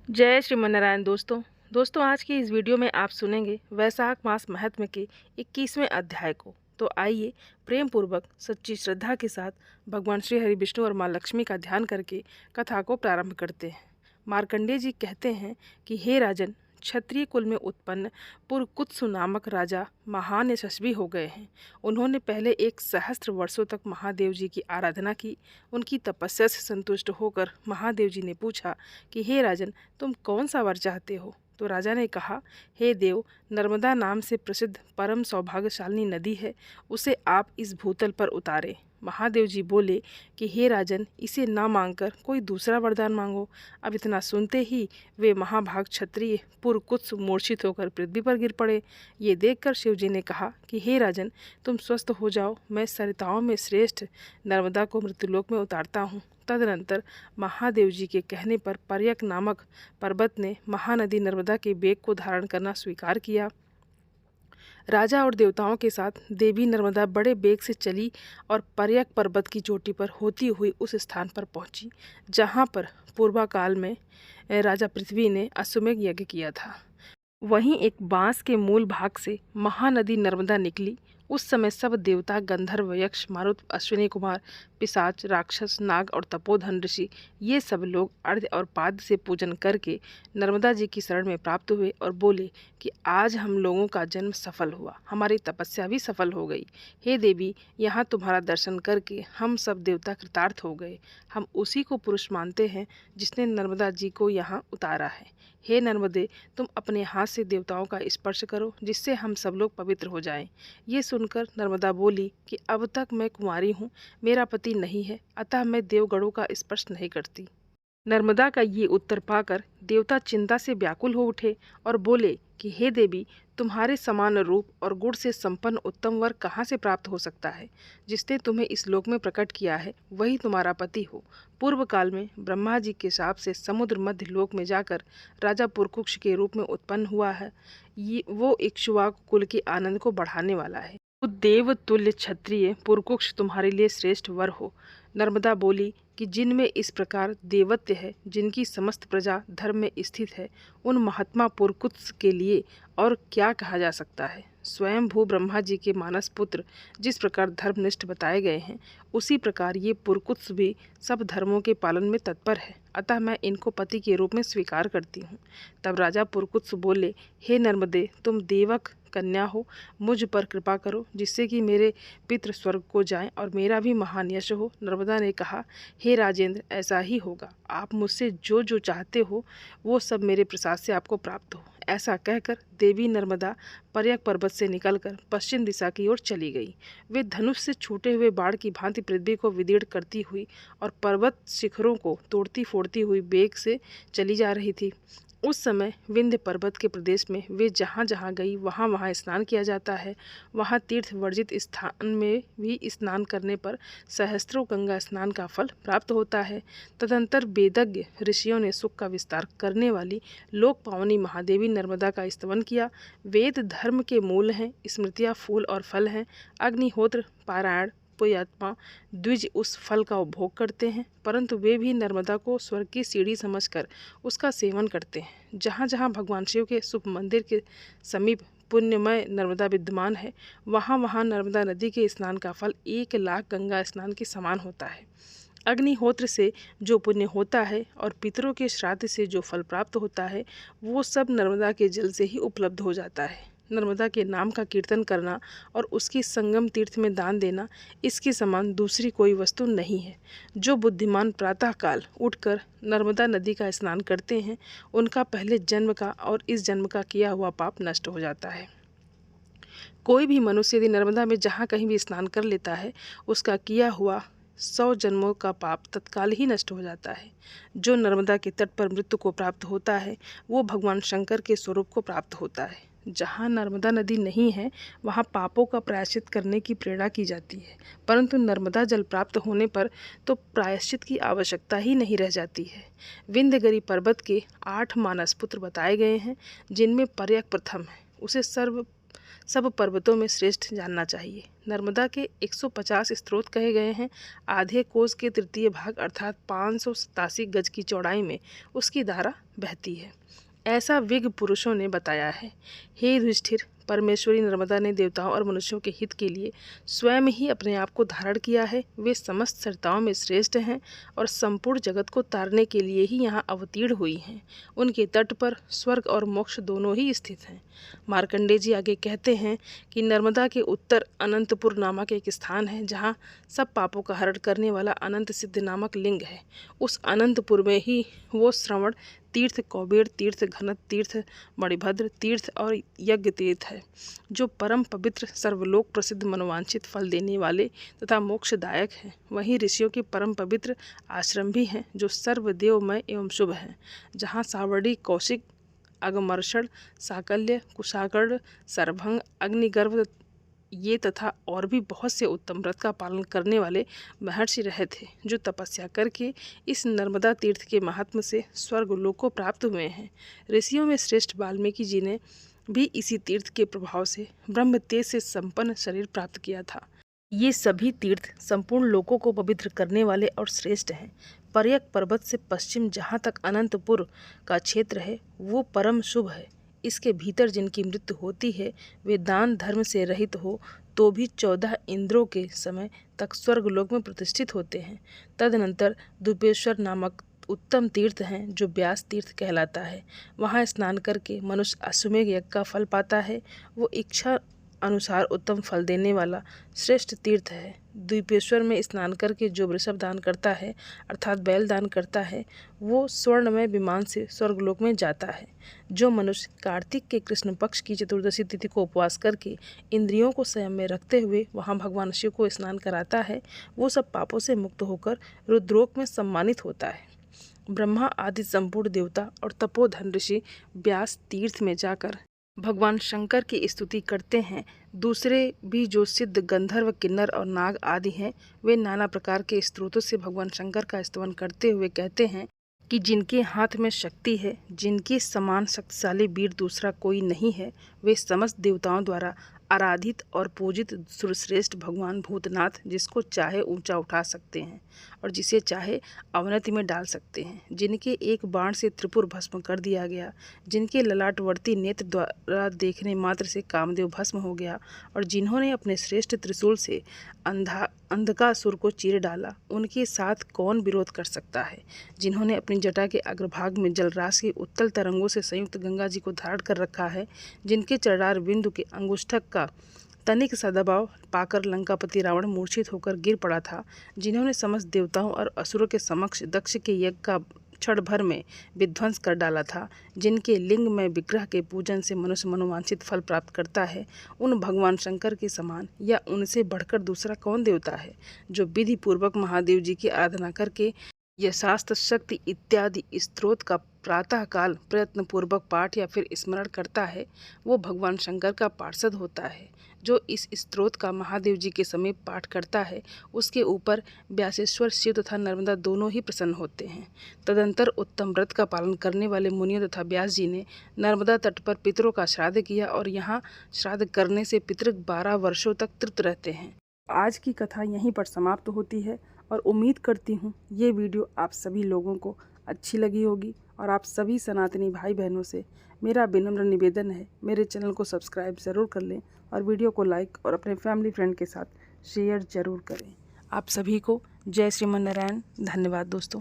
जय श्रीमन्नारायण दोस्तों आज की इस वीडियो में आप सुनेंगे वैशाख मास महात्म्य के 21वें अध्याय को। तो आइए प्रेम पूर्वक सच्ची श्रद्धा के साथ भगवान श्री हरि विष्णु और माँ लक्ष्मी का ध्यान करके कथा को प्रारंभ करते हैं। मार्कंडेय जी कहते हैं कि हे राजन, क्षत्रिय कुल में उत्पन्न पुरकुत्सु नामक राजा महान यशस्वी हो गए हैं। उन्होंने पहले 1 सहस्त्र वर्षों तक महादेव जी की आराधना की। उनकी तपस्या से संतुष्ट होकर महादेव जी ने पूछा कि हे राजन, तुम कौन सा वर चाहते हो। तो राजा ने कहा, हे देव, नर्मदा नाम से प्रसिद्ध परम सौभाग्यशालिनी नदी है, उसे आप इस भूतल पर उतारें। महादेव जी बोले कि हे राजन, इसे ना मांगकर कोई दूसरा वरदान मांगो। अब इतना सुनते ही वे महाभाग क्षत्रिय पुरकुत्स मूर्छित होकर पृथ्वी पर गिर पड़े। ये देखकर शिव जी ने कहा कि हे राजन, तुम स्वस्थ हो जाओ, मैं सरिताओं में श्रेष्ठ नर्मदा को मृत्युलोक में उतारता हूँ। तदनंतर महादेव जी के कहने पर पर्यक नामक पर्वत ने महानदी नर्मदा के वेग को धारण करना स्वीकार किया। राजा और देवताओं के साथ देवी नर्मदा बड़े वेग से चली और पर्यक पर्वत की चोटी पर होती हुई उस स्थान पर पहुंची जहां पर पूर्वाकाल में राजा पृथ्वी ने अश्वमेध यज्ञ किया था। वहीं एक बांस के मूल भाग से महानदी नर्मदा निकली। उस समय सब देवता, गंधर्व, यक्ष, मारुत, अश्विनी कुमार, पिशाच, राक्षस, नाग और तपोधन ऋषि, ये सब लोग अर्घ्य और पाद से पूजन करके नर्मदा जी की शरण में प्राप्त हुए और बोले कि आज हम लोगों का जन्म सफल हुआ, हमारी तपस्या भी सफल हो गई। हे देवी, यहाँ तुम्हारा दर्शन करके हम सब देवता कृतार्थ हो गए। हम उसी को पुरुष मानते हैं जिसने नर्मदा जी को यहाँ उतारा है। हे नर्मदे, तुम अपने हाथ से देवताओं का स्पर्श करो जिससे हम सब लोग पवित्र हो जाएं। ये सुनकर नर्मदा बोली कि अब तक मैं कुंवारी हूँ, मेरा पति नहीं है, अतः मैं देवगणों का स्पर्श नहीं करती। नर्मदा का ये उत्तर पाकर देवता चिंता से व्याकुल हो उठे और बोले कि हे देवी, तुम्हारे समान रूप और गुण से संपन्न उत्तम वर कहाँ से प्राप्त हो सकता है। जिसने तुम्हें इस लोक में प्रकट किया है वही तुम्हारा पति हो। पूर्व काल में ब्रह्मा जी के शाप से समुद्र मध्य लोक में जाकर राजा पुरकुक्ष के रूप में उत्पन्न हुआ है। ये वो इक्ष्वाकु कुल के आनंद को बढ़ाने वाला है। देव तुल्य क्षत्रिय पुरकुक्ष तुम्हारे लिए श्रेष्ठ वर हो। नर्मदा बोली कि जिनमें इस प्रकार देवत्य है, जिनकी समस्त प्रजा धर्म में स्थित है, उन महात्मा पुरकुत्स के लिए और क्या कहा जा सकता है। स्वयं भू ब्रह्मा जी के मानस पुत्र जिस प्रकार धर्मनिष्ठ बताए गए हैं, उसी प्रकार ये पुरकुत्स भी सब धर्मों के पालन में तत्पर है, अतः मैं इनको पति के रूप में स्वीकार करती हूँ। तब राजा पुरकुत्स बोले, हे नर्मदे, तुम देवक कन्या हो, मुझ पर कृपा करो जिससे कि मेरे पितृ स्वर्ग को जाएं और मेरा भी महान यश हो। नर्मदा ने कहा, हे राजेंद्र, ऐसा ही होगा। आप मुझसे जो जो चाहते हो वो सब मेरे प्रसाद से आपको प्राप्त हो। ऐसा कहकर देवी नर्मदा पर्यक पर्वत से निकलकर पश्चिम दिशा की ओर चली गई। वे धनुष से छूटे हुए बाण की भांति पृथ्वी को विदीर्ण करती हुई और पर्वत शिखरों को तोड़ती फोड़ती हुई वेग से चली जा रही थी। उस समय विंध्य पर्वत के प्रदेश में वे जहाँ जहाँ गई वहाँ वहाँ स्नान किया जाता है। वहाँ तीर्थ वर्जित स्थान में भी स्नान करने पर सहस्त्रों गंगा स्नान का फल प्राप्त होता है। तदंतर वेदज्ञ ऋषियों ने सुख का विस्तार करने वाली लोक पावनी महादेवी नर्मदा का स्तवन किया। वेद धर्म के मूल हैं, स्मृतियाँ फूल और फल हैं। अग्निहोत्र, पारायण, पुण्यात्मा द्विज उस फल का उपभोग करते हैं, परंतु वे भी नर्मदा को स्वर्ग की सीढ़ी समझकर उसका सेवन करते हैं। जहाँ जहाँ भगवान शिव के शुभ मंदिर के समीप पुण्यमय नर्मदा विद्यमान है, वहाँ वहाँ नर्मदा नदी के स्नान का फल 1 लाख गंगा स्नान के समान होता है। अग्निहोत्र से जो पुण्य होता है और पितरों के श्राद्ध से जो फल प्राप्त होता है, वो सब नर्मदा के जल से ही उपलब्ध हो जाता है। नर्मदा के नाम का कीर्तन करना और उसकी संगम तीर्थ में दान देना, इसके समान दूसरी कोई वस्तु नहीं है। जो बुद्धिमान प्रातःकाल उठकर नर्मदा नदी का स्नान करते हैं, उनका पहले जन्म का और इस जन्म का किया हुआ पाप नष्ट हो जाता है। कोई भी मनुष्य यदि नर्मदा में जहाँ कहीं भी स्नान कर लेता है, उसका किया हुआ 100 जन्मों का पाप तत्काल ही नष्ट हो जाता है। जो नर्मदा के तट पर मृत्यु को प्राप्त होता है, वो भगवान शंकर के स्वरूप को प्राप्त होता है। जहाँ नर्मदा नदी नहीं है, वहाँ पापों का प्रायश्चित करने की प्रेरणा की जाती है, परंतु नर्मदा जल प्राप्त होने पर तो प्रायश्चित की आवश्यकता ही नहीं रह जाती है। विंध्यगिरि पर्वत के 8 मानस पुत्र बताए गए हैं, जिनमें पर्यक प्रथम है। उसे सर्व सब पर्वतों में श्रेष्ठ जानना चाहिए। नर्मदा के 150 स्रोत कहे गए हैं। आधे कोस के तृतीय भाग अर्थात 587 गज की चौड़ाई में उसकी धारा बहती है, ऐसा विज्ञ पुरुषों ने बताया है। हे युधिष्ठिर, परमेश्वरी नर्मदा ने देवताओं और मनुष्यों के हित के लिए स्वयं ही अपने आप को धारण किया है। वे समस्त सरिताओं में श्रेष्ठ हैं और संपूर्ण जगत को तारने के लिए ही यहाँ अवतीर्ण हुई हैं। उनके तट पर स्वर्ग और मोक्ष दोनों ही स्थित हैं। मार्कंडेय जी आगे कहते हैं कि नर्मदा के उत्तर अनंतपुर नामक एक स्थान है, जहाँ सब पापों का हरण करने वाला अनंत सिद्ध नामक लिंग है। उस अनंतपुर में ही वो श्रवण तीर्थ, कौबेर तीर्थ, घनत तीर्थ, मणिभद्र तीर्थ और यज्ञ तीर्थ है, जो परम पवित्र, सर्वलोक प्रसिद्ध, मनोवांछित फल देने वाले तथा मोक्षदायक हैं। वहीं ऋषियों के परम पवित्र आश्रम भी हैं, जो सर्वदेवमय एवं शुभ हैं, जहाँ सावर्णी, कौशिक, अगमर्षण, साकल्य, कुशाकर्ण, सरभंग, अग्निगर्भ ये तथा और भी बहुत से उत्तम व्रत का पालन करने वाले महर्षि रहे थे, जो तपस्या करके इस नर्मदा तीर्थ के महात्म से स्वर्गलोक को प्राप्त हुए हैं। ऋषियों में श्रेष्ठ वाल्मीकि जी ने भी इसी तीर्थ के प्रभाव से ब्रह्म तेज से संपन्न शरीर प्राप्त किया था। ये सभी तीर्थ संपूर्ण लोकों को पवित्र करने वाले और श्रेष्ठ हैं। पर्यक पर्वत से पश्चिम जहाँ तक अनंतपुर का क्षेत्र है, वो परम शुभ है। इसके भीतर जिनकी मृत्यु होती है, वे दान धर्म से रहित हो तो भी 14 इंद्रों के समय तक स्वर्गलोक में प्रतिष्ठित होते हैं। तदनंतर दुपेश्वर नामक उत्तम तीर्थ हैं, जो व्यास तीर्थ कहलाता है। वहाँ स्नान करके मनुष्य अश्वमेघ यज्ञ का फल पाता है। वो इच्छा अनुसार उत्तम फल देने वाला श्रेष्ठ तीर्थ है। द्वीपेश्वर में स्नान करके जो वृषभ दान करता है अर्थात बैल दान करता है, वो स्वर्णमय विमान से स्वर्गलोक में जाता है। जो मनुष्य कार्तिक के कृष्ण पक्ष की चतुर्दशी तिथि को उपवास करके इंद्रियों को संयम में रखते हुए वहाँ भगवान शिव को स्नान कराता है, वो सब पापों से मुक्त होकर रुद्रलोक में सम्मानित होता है। ब्रह्मा आदि संपूर्ण देवता और तपोधन ऋषि व्यास तीर्थ में जाकर भगवान शंकर की स्तुति करते हैं। दूसरे भी जो सिद्ध गंधर्व, किन्नर और नाग आदि हैं, वे नाना प्रकार के स्तोत्रों से भगवान शंकर का स्तवन करते हुए कहते हैं कि जिनके हाथ में शक्ति है, जिनके समान शक्तिशाली वीर दूसरा कोई नहीं है, वे समस्त देवताओं द्वारा आराधित और पूजित सुरश्रेष्ठ भगवान भूतनाथ, जिसको चाहे ऊंचा उठा सकते हैं और जिसे चाहे अवनति में डाल सकते हैं, जिनके एक बाण से त्रिपुर भस्म कर दिया गया, जिनके ललाटवर्ती नेत्र द्वारा देखने मात्र से कामदेव भस्म हो गया और जिन्होंने अपने श्रेष्ठ त्रिशूल से अंधकासुर को चीर डाला, उनके साथ कौन विरोध कर सकता है। जिन्होंने अपनी जटा के अग्रभाग में जलराशि की उत्तल तरंगों से संयुक्त गंगा जी को धारण कर रखा है, जिनके चरणार बिंदु के अंगुष्ठक का तनिक सा दबाव पाकर लंकापति रावण मूर्छित होकर गिर पड़ा था, जिन्होंने समस्त देवताओं और असुरों के समक्ष दक्ष के यज्ञ का क्षण भर में विध्वंस कर डाला था, जिनके लिंग में विग्रह के पूजन से मनुष्य मनोवांछित फल प्राप्त करता है, उन भगवान शंकर के समान या उनसे बढ़कर दूसरा कौन देवता है, जो विधि पूर्वक महादेव जी की आराधना करके यशास्त्र, शक्ति इत्यादि स्त्रोत का प्रातःकाल प्रयत्न पूर्वक पाठ या फिर स्मरण करता है, वो भगवान शंकर का पार्षद होता है। जो इस स्त्रोत का महादेव जी के समीप पाठ करता है, उसके ऊपर व्यासेश्वर शिव तथा नर्मदा दोनों ही प्रसन्न होते हैं। तदंतर उत्तम व्रत का पालन करने वाले मुनियों तथा व्यास जी ने नर्मदा तट पर पितरों का श्राद्ध किया और यहाँ श्राद्ध करने से पितृ 12 वर्षों तक तृप्त रहते हैं। आज की कथा यहीं पर समाप्त होती है और उम्मीद करती हूँ ये वीडियो आप सभी लोगों को अच्छी लगी होगी और आप सभी सनातनी भाई बहनों से मेरा विनम्र निवेदन है, मेरे चैनल को सब्सक्राइब ज़रूर कर लें और वीडियो को लाइक और अपने फैमिली फ्रेंड के साथ शेयर ज़रूर करें। आप सभी को जय श्रीमन नारायण। धन्यवाद दोस्तों।